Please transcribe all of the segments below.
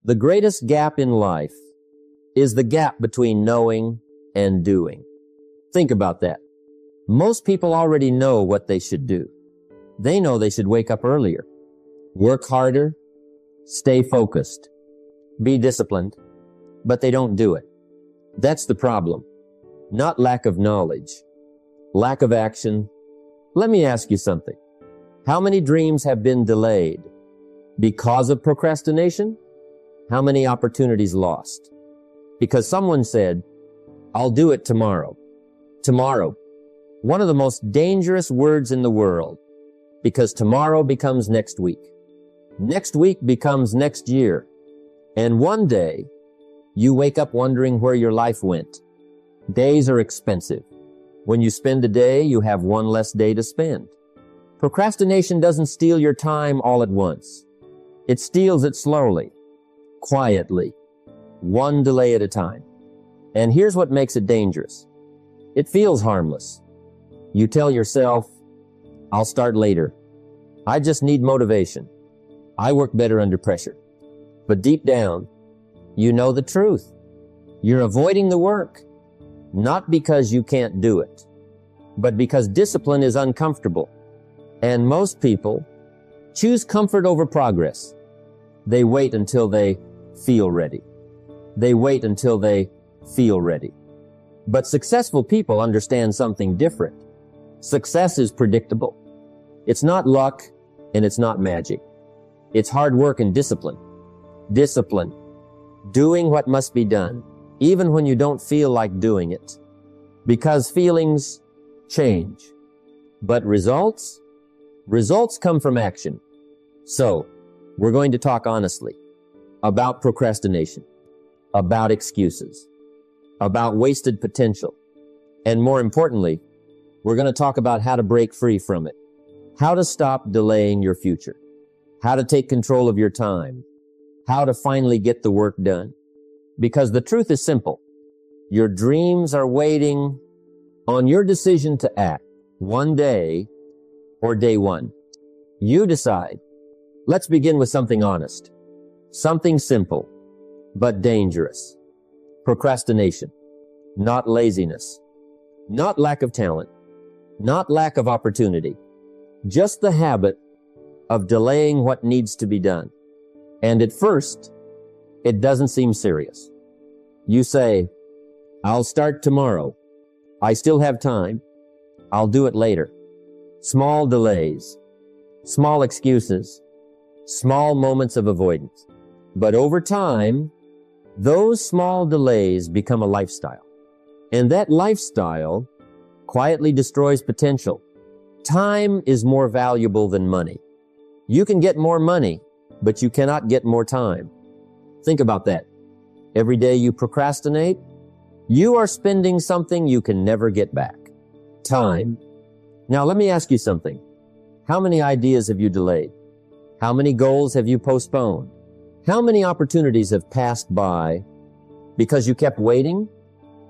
The greatest gap in life is the gap between knowing and doing. Think about that. Most people already know what they should do. They know they should wake up earlier, work harder, stay focused, be disciplined, but they don't do it. That's the problem. Not lack of knowledge, lack of action. Let me ask you something. How many dreams have been delayed because of procrastination? How many opportunities lost? Because someone said, I'll do it tomorrow. Tomorrow. One of the most dangerous words in the world, because tomorrow becomes next week. Next week becomes next year. And one day, you wake up wondering where your life went. Days are expensive. When you spend a day, you have one less day to spend. Procrastination doesn't steal your time all at once. It steals it slowly, quietly, one delay at a time. And here's what makes it dangerous. It feels harmless. You tell yourself, I'll start later. I just need motivation. I work better under pressure. But deep down, you know the truth. You're avoiding the work, not because you can't do it, but because discipline is uncomfortable. And most people choose comfort over progress. They wait until they feel ready. They wait until they feel ready. But successful people understand something different. Success is predictable. It's not luck and it's not magic. It's hard work and discipline. Discipline. Doing what must be done, even when you don't feel like doing it. Because feelings change. But results come from action. So, we're going to talk honestly about procrastination, about excuses, about wasted potential, and more importantly, we're going to talk about how to break free from it, how to stop delaying your future, how to take control of your time, how to finally get the work done. Because the truth is simple. Your dreams are waiting on your decision to act one day or day one. You decide. Let's begin with something honest, something simple, but dangerous. Procrastination, not laziness, not lack of talent, not lack of opportunity, just the habit of delaying what needs to be done. And at first, it doesn't seem serious. You say, I'll start tomorrow. I still have time. I'll do it later. Small delays, small excuses, small moments of avoidance. But over time, those small delays become a lifestyle. And that lifestyle quietly destroys potential. Time is more valuable than money. You can get more money, but you cannot get more time. Think about that. Every day you procrastinate, you are spending something you can never get back. Time. Now let me ask you something. How many ideas have you delayed? How many goals have you postponed? How many opportunities have passed by because you kept waiting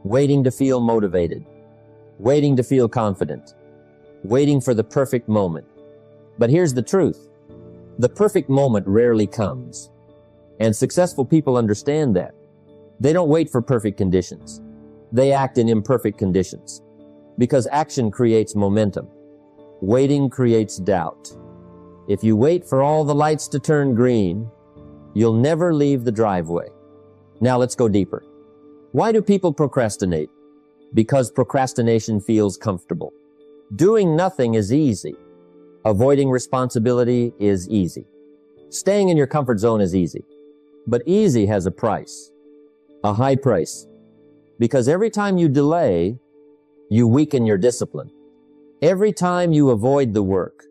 to feel motivated, waiting to feel confident, waiting for the perfect moment? But here's the truth. The perfect moment rarely comes. And successful people understand that. They don't wait for perfect conditions. They act in imperfect conditions. Because action creates momentum. Waiting creates doubt. If you wait for all the lights to turn green, you'll never leave the driveway. Now let's go deeper. Why do people procrastinate? Because procrastination feels comfortable. Doing nothing is easy. Avoiding responsibility is easy. Staying in your comfort zone is easy. But easy has a price. A high price. Because every time you delay, you weaken your discipline. Every time you avoid the work,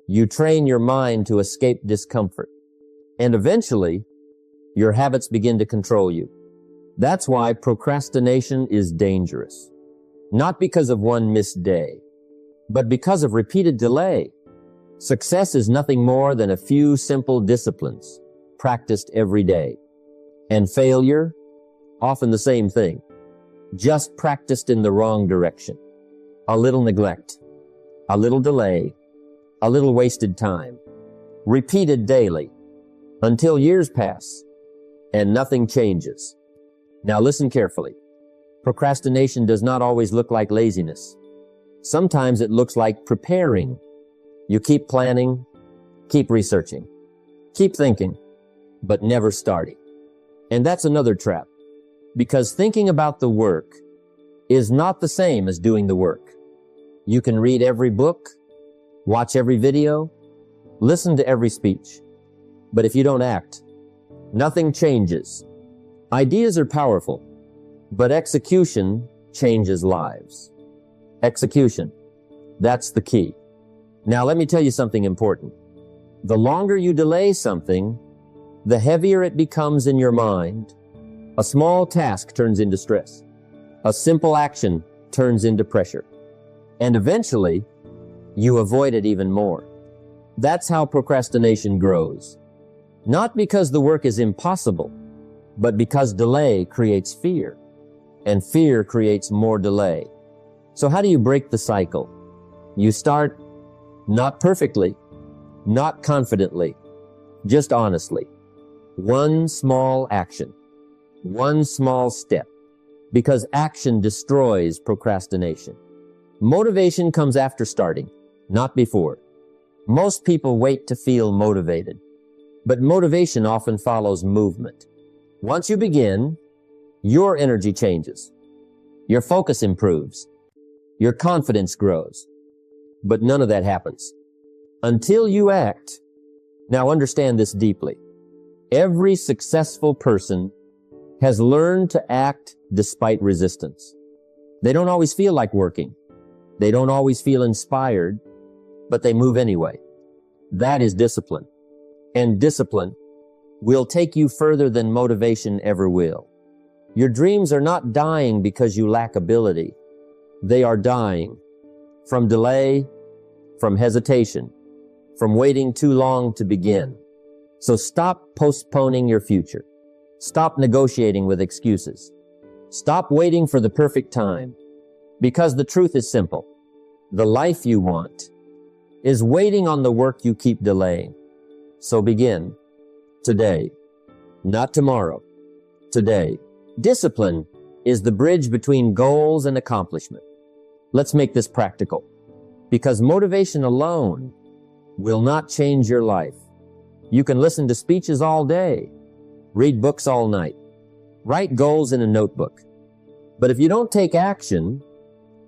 you train your mind to escape discomfort. And eventually, your habits begin to control you. That's why procrastination is dangerous. Not because of one missed day, but because of repeated delay. Success is nothing more than a few simple disciplines practiced every day. And failure, often the same thing, just practiced in the wrong direction. A little neglect, a little delay, a little wasted time, repeated daily, until years pass, and nothing changes. Now listen carefully. Procrastination does not always look like laziness. Sometimes it looks like preparing. You keep planning, keep researching, keep thinking, but never starting. And that's another trap, because thinking about the work is not the same as doing the work. You can read every book, watch every video, listen to every speech, but if you don't act, nothing changes. Ideas are powerful, but execution changes lives. Execution, that's the key. Now let me tell you something important. The longer you delay something, the heavier it becomes in your mind. A small task turns into stress. A simple action turns into pressure. And eventually, you avoid it even more. That's how procrastination grows. Not because the work is impossible, but because delay creates fear, and fear creates more delay. So how do you break the cycle? You start not perfectly, not confidently, just honestly. One small action, one small step, because action destroys procrastination. Motivation comes after starting, not before. Most people wait to feel motivated, but motivation often follows movement. Once you begin, your energy changes. Your focus improves. Your confidence grows. But none of that happens until you act. Now understand this deeply. Every successful person has learned to act despite resistance. They don't always feel like working. They don't always feel inspired, but they move anyway. That is discipline. And discipline will take you further than motivation ever will. Your dreams are not dying because you lack ability. They are dying from delay, from hesitation, from waiting too long to begin. So stop postponing your future. Stop negotiating with excuses. Stop waiting for the perfect time. Because the truth is simple. The life you want is waiting on the work you keep delaying. So begin today, not tomorrow. Today. Discipline is the bridge between goals and accomplishment. Let's make this practical, because motivation alone will not change your life. You can listen to speeches all day, read books all night, write goals in a notebook. But if you don't take action,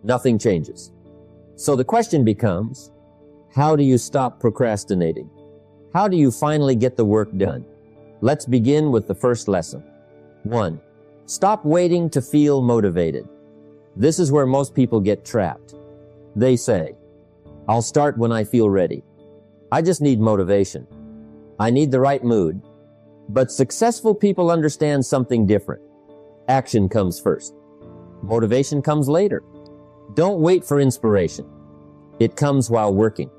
nothing changes. So the question becomes, how do you stop procrastinating? How do you finally get the work done? Let's begin with the first lesson. 1. Stop waiting to feel motivated. This is where most people get trapped. They say, I'll start when I feel ready. I just need motivation. I need the right mood. But successful people understand something different. Action comes first. Motivation comes later. Don't wait for inspiration. It comes while working.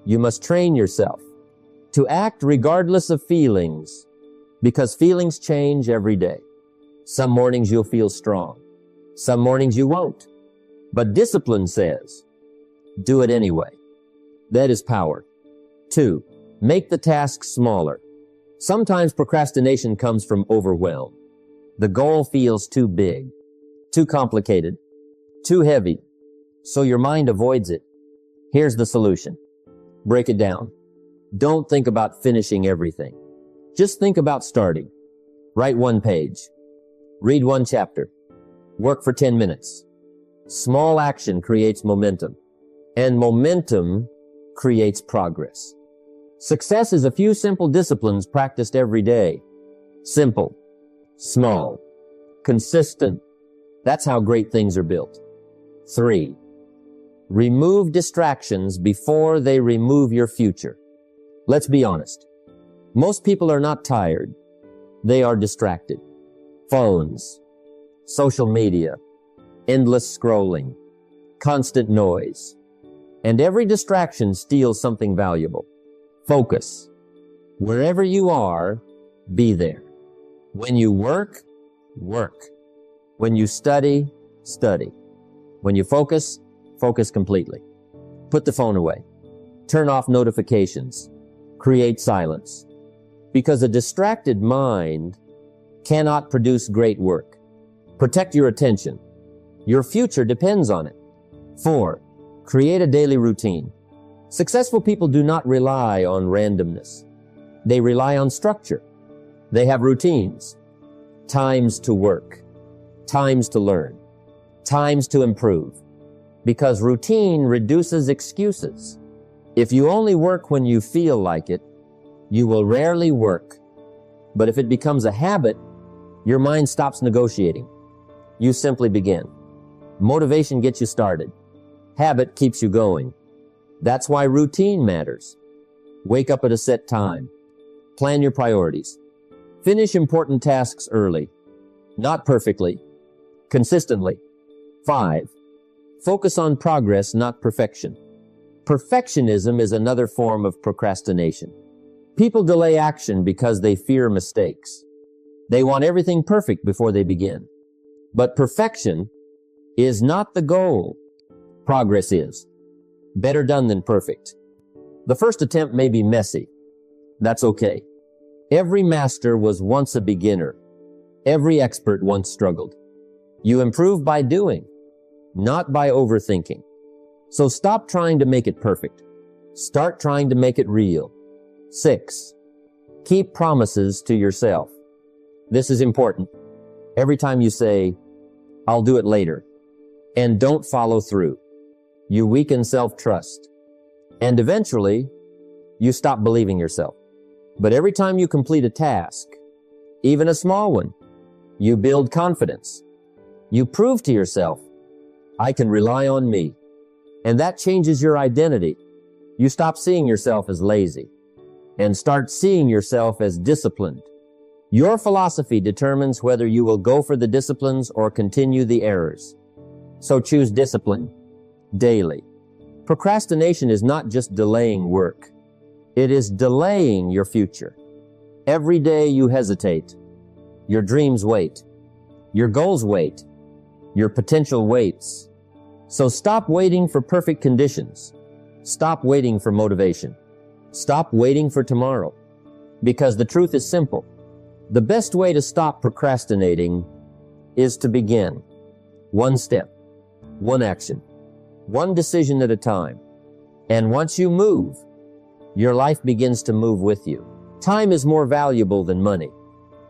You must train yourself to act regardless of feelings, because feelings change every day. Some mornings you'll feel strong. Some mornings you won't. But discipline says, do it anyway. That is power. 2. Make the task smaller. Sometimes procrastination comes from overwhelm. The goal feels too big, too complicated, too heavy, so your mind avoids it. Here's the solution. Break it down. Don't think about finishing everything. Just think about starting. Write 1 page. Read 1 chapter. Work for 10 minutes. Small action creates momentum, and momentum creates progress. Success is a few simple disciplines practiced every day. Simple, small, consistent. That's how great things are built. 3. Remove distractions before they remove your future. Let's be honest. Most people are not tired. They are distracted. Phones, social media, endless scrolling, constant noise. And every distraction steals something valuable. Focus. Wherever you are, be there. When you work, work. When you study, study. When you focus, focus completely. Put the phone away. Turn off notifications. Create silence. Because a distracted mind cannot produce great work. Protect your attention. Your future depends on it. 4. Create a daily routine. Successful people do not rely on randomness. They rely on structure. They have routines. Times to work. Times to learn. Times to improve. Because routine reduces excuses. If you only work when you feel like it, you will rarely work. But if it becomes a habit, your mind stops negotiating. You simply begin. Motivation gets you started. Habit keeps you going. That's why routine matters. Wake up at a set time. Plan your priorities. Finish important tasks early. Not perfectly. Consistently. 5. Focus on progress, not perfection. Perfectionism is another form of procrastination. People delay action because they fear mistakes. They want everything perfect before they begin. But perfection is not the goal. Progress is. Better done than perfect. The first attempt may be messy. That's okay. Every master was once a beginner. Every expert once struggled. You improve by doing, not by overthinking. So stop trying to make it perfect. Start trying to make it real. 6. Keep promises to yourself. This is important. Every time you say, I'll do it later, and don't follow through, you weaken self-trust. And eventually, you stop believing yourself. But every time you complete a task, even a small one, you build confidence. You prove to yourself, I can rely on me. And that changes your identity. You stop seeing yourself as lazy and start seeing yourself as disciplined. Your philosophy determines whether you will go for the disciplines or continue the errors. So choose discipline daily. Procrastination is not just delaying work. It is delaying your future. Every day you hesitate. Your dreams wait. Your goals wait. Your potential waits. So stop waiting for perfect conditions. Stop waiting for motivation. Stop waiting for tomorrow. Because the truth is simple. The best way to stop procrastinating is to begin. One step, one action, one decision at a time. And once you move, your life begins to move with you. Time is more valuable than money.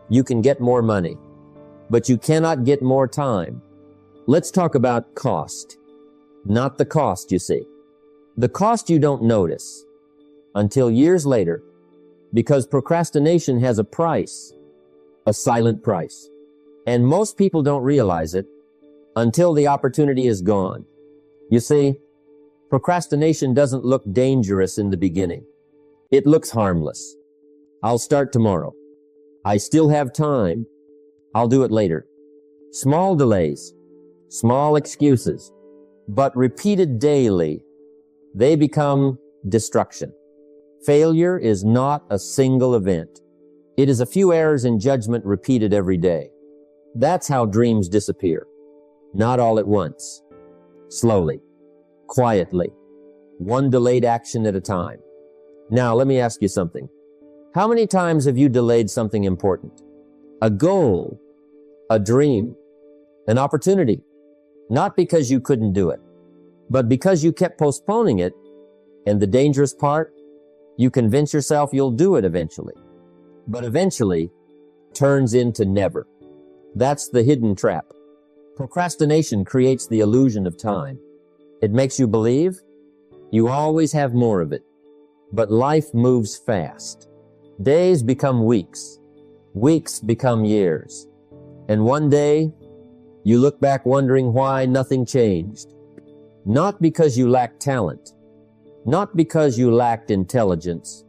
You can get more money, but you cannot get more time. Let's talk about cost. Not the cost, you see. The cost you don't notice until years later, because procrastination has a price, a silent price. And most people don't realize it until the opportunity is gone. You see, procrastination doesn't look dangerous in the beginning. It looks harmless. I'll start tomorrow. I still have time. I'll do it later. Small delays, small excuses, but repeated daily, they become destruction. Failure is not a single event. It is a few errors in judgment repeated every day. That's how dreams disappear. Not all at once. Slowly. Quietly. One delayed action at a time. Now, let me ask you something. How many times have you delayed something important? A goal, a dream, an opportunity. Not because you couldn't do it, but because you kept postponing it, and the dangerous part, you convince yourself you'll do it eventually. But eventually turns into never. That's the hidden trap. Procrastination creates the illusion of time. It makes you believe you always have more of it. But life moves fast. Days become weeks. Weeks become years. And one day, you look back wondering why nothing changed. Not because you lacked talent. Not because you lacked intelligence.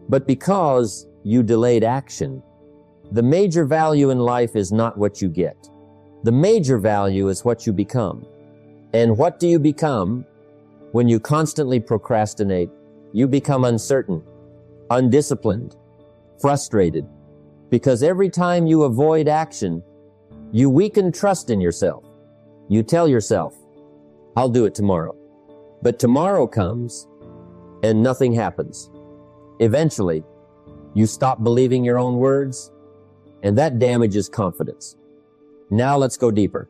But because you delayed action. The major value in life is not what you get. The major value is what you become. And what do you become when you constantly procrastinate? You become uncertain, undisciplined, frustrated, because every time you avoid action, you weaken trust in yourself. You tell yourself, I'll do it tomorrow. But tomorrow comes and nothing happens. Eventually, you stop believing your own words and that damages confidence. Now let's go deeper.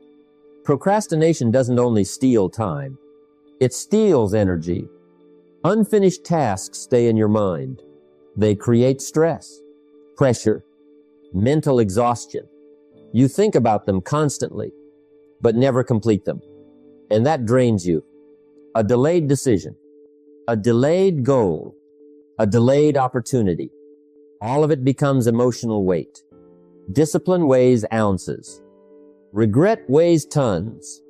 Procrastination doesn't only steal time, it steals energy. Unfinished tasks stay in your mind. They create stress, pressure, mental exhaustion. You think about them constantly, but never complete them. And that drains you. A delayed decision, a delayed goal, a delayed opportunity. All of it becomes emotional weight. Discipline weighs ounces. Regret weighs tons.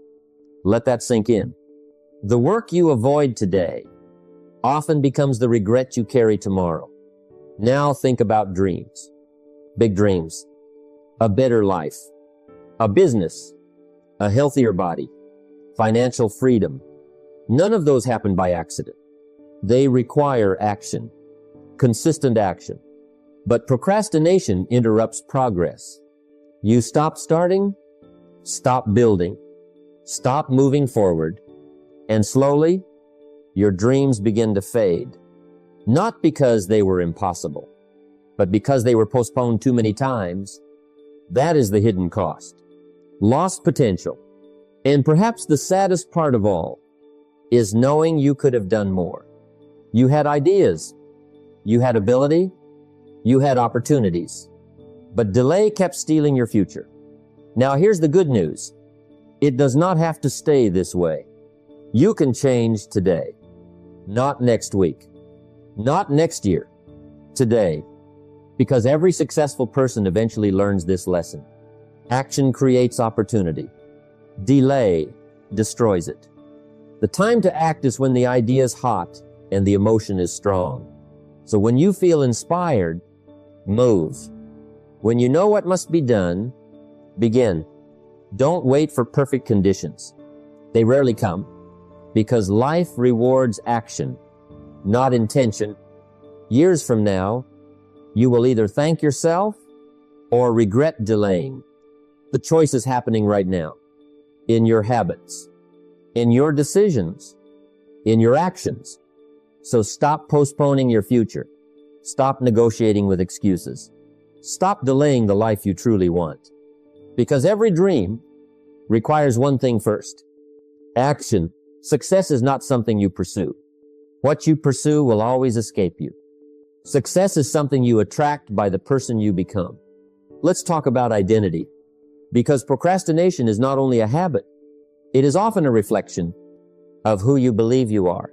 Let that sink in. The work you avoid today often becomes the regret you carry tomorrow. Now think about dreams. Big dreams. A better life. A business. A healthier body. Financial freedom. None of those happen by accident. They require action. Consistent action. But procrastination interrupts progress. You stop starting, stop building, stop moving forward, and slowly, your dreams begin to fade. Not because they were impossible, but because they were postponed too many times. That is the hidden cost. Lost potential. And perhaps the saddest part of all is knowing you could have done more. You had ideas. You had ability. You had opportunities. But delay kept stealing your future. Now here's the good news. It does not have to stay this way. You can change today. Not next week. Not next year. Today. Because every successful person eventually learns this lesson. Action creates opportunity. Delay destroys it. The time to act is when the idea is hot and the emotion is strong. So when you feel inspired, move. When you know what must be done, begin. Don't wait for perfect conditions. They rarely come because life rewards action, not intention. Years from now, you will either thank yourself or regret delaying. The choice is happening right now. In your habits, in your decisions, in your actions. So stop postponing your future. Stop negotiating with excuses. Stop delaying the life you truly want. Because every dream requires one thing first. Action. Success is not something you pursue. What you pursue will always escape you. Success is something you attract by the person you become. Let's talk about identity. Because procrastination is not only a habit, it is often a reflection of who you believe you are.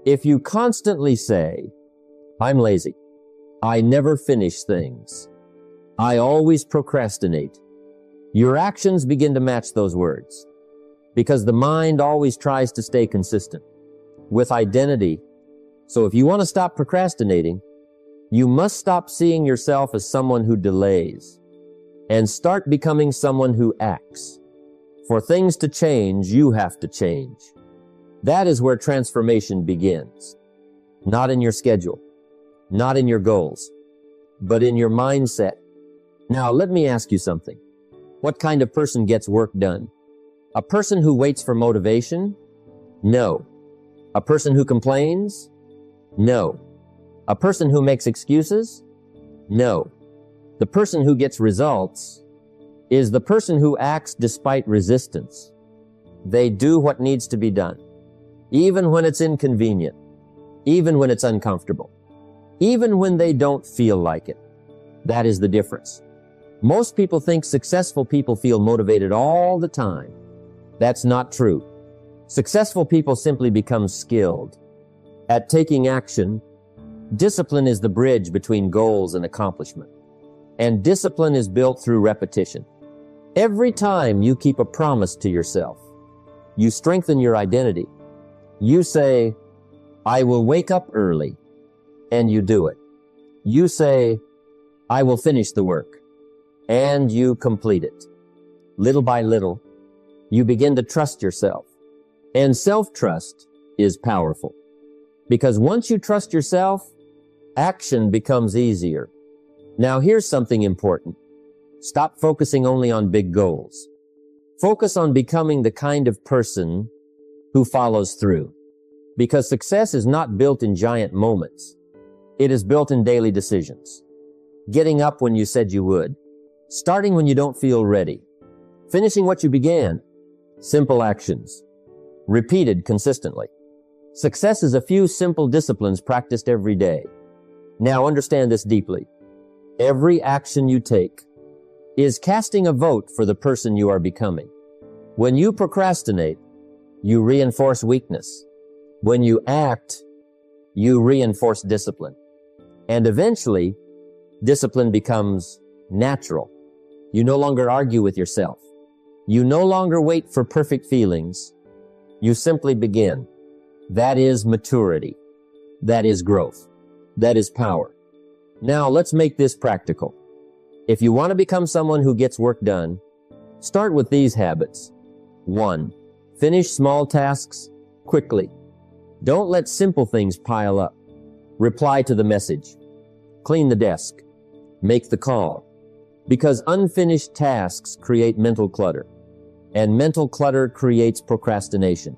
If you constantly say, I'm lazy, I never finish things, I always procrastinate, your actions begin to match those words. Because the mind always tries to stay consistent with identity. So if you want to stop procrastinating, you must stop seeing yourself as someone who delays and start becoming someone who acts. For things to change, you have to change. That is where transformation begins. Not in your schedule, not in your goals, but in your mindset. Now, let me ask you something. What kind of person gets work done? A person who waits for motivation? No. A person who complains? No. A person who makes excuses? No. The person who gets results is the person who acts despite resistance. They do what needs to be done, even when it's inconvenient, even when it's uncomfortable, even when they don't feel like it. That is the difference. Most people think successful people feel motivated all the time. That's not true. Successful people simply become skilled at taking action. Discipline is the bridge between goals and accomplishment. And discipline is built through repetition. Every time you keep a promise to yourself, you strengthen your identity. You say, I will wake up early, and you do it. You say, I will finish the work, and you complete it. Little by little, you begin to trust yourself. And self-trust is powerful. Because once you trust yourself, action becomes easier. Now here's something important. Stop focusing only on big goals. Focus on becoming the kind of person who follows through. Because success is not built in giant moments. It is built in daily decisions. Getting up when you said you would. Starting when you don't feel ready. Finishing what you began. Simple actions. Repeated consistently. Success is a few simple disciplines practiced every day. Now understand this deeply. Every action you take is casting a vote for the person you are becoming. When you procrastinate, you reinforce weakness. When you act, you reinforce discipline. And eventually, discipline becomes natural. You no longer argue with yourself. You no longer wait for perfect feelings. You simply begin. That is maturity. That is growth. That is power. Now let's make this practical. If you want to become someone who gets work done, start with these habits. 1. Finish small tasks quickly. Don't let simple things pile up. Reply to the message. Clean the desk. Make the call. Because unfinished tasks create mental clutter, and mental clutter creates procrastination.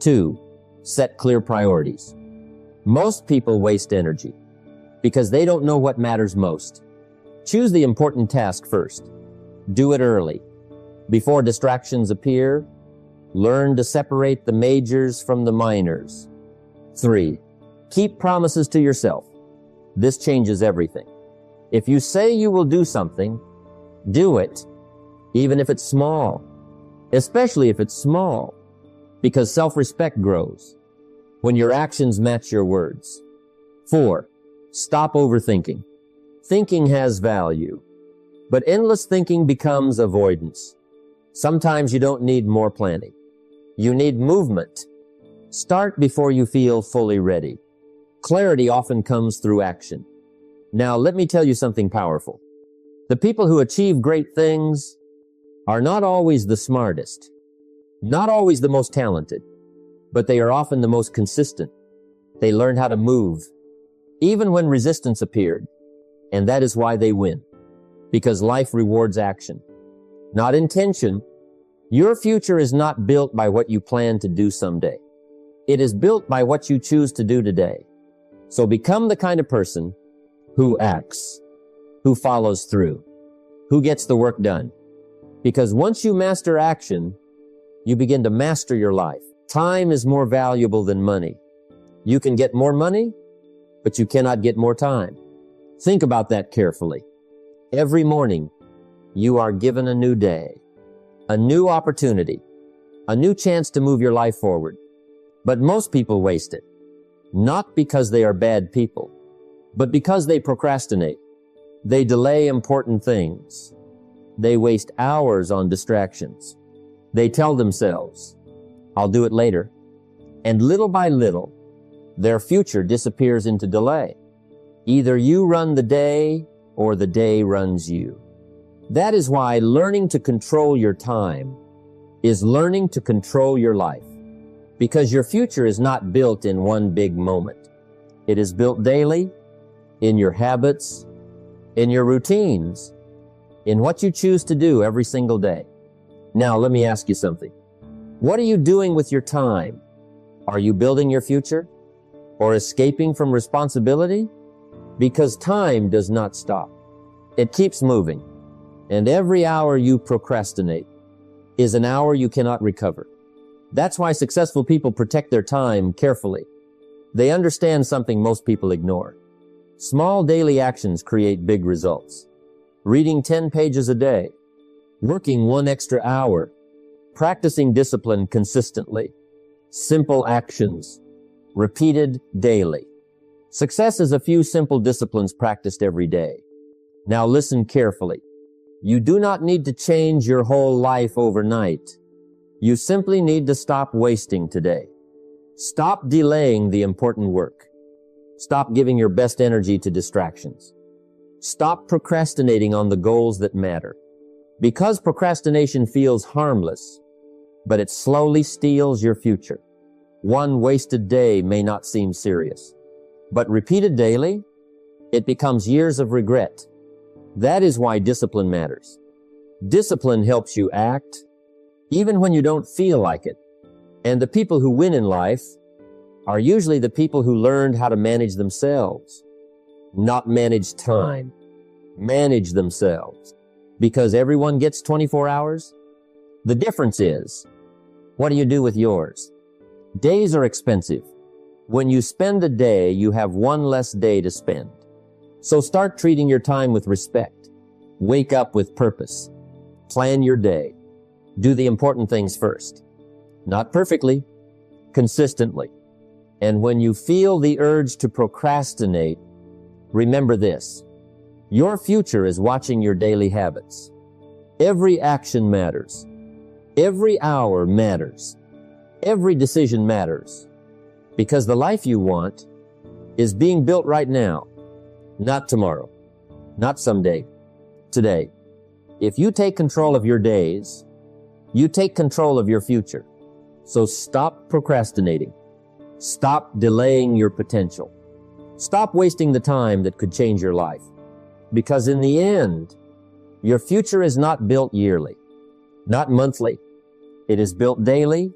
2. Set clear priorities. Most people waste energy because they don't know what matters most. Choose the important task first. Do it early. Before distractions appear, learn to separate the majors from the minors. 3. Keep promises to yourself. This changes everything. If you say you will do something, do it, even if it's small, especially if it's small, because self-respect grows when your actions match your words. 4. Stop overthinking. Thinking has value, but endless thinking becomes avoidance. Sometimes you don't need more planning. You need movement. Start before you feel fully ready. Clarity often comes through action. Now, let me tell you something powerful. The people who achieve great things are not always the smartest, not always the most talented, but they are often the most consistent. They learn how to move, even when resistance appeared, and that is why they win, because life rewards action, not intention. Your future is not built by what you plan to do someday. It is built by what you choose to do today. So become the kind of person who acts, who follows through, who gets the work done. Because once you master action, you begin to master your life. Time is more valuable than money. You can get more money, but you cannot get more time. Think about that carefully. Every morning, you are given a new day, a new opportunity, a new chance to move your life forward. But most people waste it, not because they are bad people, but because they procrastinate. They delay important things. They waste hours on distractions. They tell themselves, I'll do it later. And little by little, their future disappears into delay. Either you run the day or the day runs you. That is why learning to control your time is learning to control your life. Because your future is not built in one big moment. It is built daily, in your habits, in your routines, in what you choose to do every single day. Now, let me ask you something. What are you doing with your time? Are you building your future or escaping from responsibility? Because time does not stop. It keeps moving. And every hour you procrastinate is an hour you cannot recover. That's why successful people protect their time carefully. They understand something most people ignore. Small daily actions create big results. Reading 10 pages a day, working 1 extra hour, practicing discipline consistently, simple actions, repeated daily. Success is a few simple disciplines practiced every day. Now listen carefully. You do not need to change your whole life overnight. You simply need to stop wasting today. Stop delaying the important work. Stop giving your best energy to distractions. Stop procrastinating on the goals that matter. Because procrastination feels harmless, but it slowly steals your future. One wasted day may not seem serious, but repeated daily, it becomes years of regret. That is why discipline matters. Discipline helps you act, even when you don't feel like it. And the people who win in life are usually the people who learned how to manage themselves, not manage time. Manage themselves. because everyone gets 24 hours? The difference is, what do you do with yours? Days are expensive. When you spend a day, you have one less day to spend. So start treating your time with respect. Wake up with purpose. Plan your day. Do the important things first. Not perfectly, consistently. And when you feel the urge to procrastinate, remember this. Your future is watching your daily habits. Every action matters. Every hour matters. Every decision matters. Because the life you want is being built right now, not tomorrow, not someday, today. If you take control of your days, you take control of your future. So stop procrastinating. Stop delaying your potential. Stop wasting the time that could change your life. Because in the end, your future is not built yearly, not monthly. It is built daily,